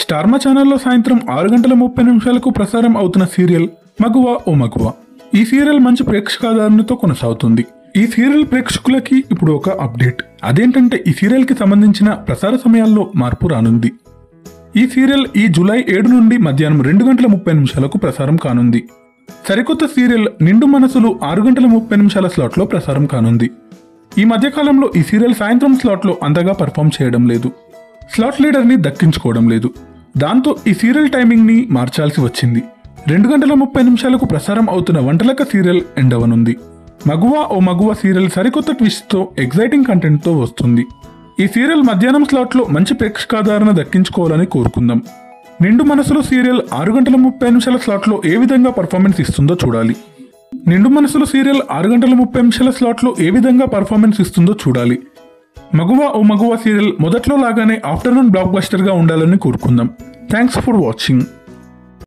Star మా ఛానల్లో సాయంత్రం 6:30 ప్రసారం అవుతున్న సీరియల్ మగువా ఓ మగువా. ఈ సీరియల్ మంచి ప్రేక్షకాదరణతో కొనసాగుతుంది. ఈ సీరియల్ ప్రేక్షకులకి ఇప్పుడు ఒక అప్డేట్. అదేంటంటే ఈ సీరియల్ కి సంబంధించిన ప్రసార సమయాల్లో మార్పు రానుంది. ఈ సీరియల్ ఈ జూలై 7 నుండి మధ్యాహ్నం 2:30 ప్రసారం కానుంది. సరికొత్త సీరియల్ నిండు మనసులు 6:30 స్లాట్లో ప్రసారం కానుంది. ఈ మధ్యకాలంలో ఈ సీరియల్ సాయంత్రం స్లాట్లో అంతగా పర్ఫామ్ చేయడం లేదు. స్లాట్ లీడర్ని దక్కించుకోవడం లేదు. దాంతో ఈ సీరియల్ టైమింగ్ ని మార్చాల్సి వచ్చింది. 2:30 ప్రసారం అవుతున్న వంటలక సీరియల్ ఎండ్ అవనుంది. మగువా ఓ మగువా సీరియల్ సరికొత్త ట్విస్ట్తో ఎగ్జైటింగ్ కంటెంట్తో వస్తుంది. ఈ సీరియల్ మధ్యాహ్నం స్లాట్లో మంచి ప్రేక్షకాదరణ దక్కించుకోవాలని కోరుకుందాం. నిండు మనసులు సీరియల్ 6:30 స్లాట్లో ఏ విధంగా పర్ఫార్మెన్స్ ఇస్తుందో చూడాలి. నిండు మనసులు సీరియల్ 6:30 స్లాట్లో ఏ విధంగా పర్ఫార్మెన్స్ ఇస్తుందో చూడాలి. మగువా ఓ మగువా సీరియల్ మొదట్లో లాగానే ఆఫ్టర్నూన్ బ్లాక్ బస్టర్గా ఉండాలని కోరుకుందాం. Thanks for watching.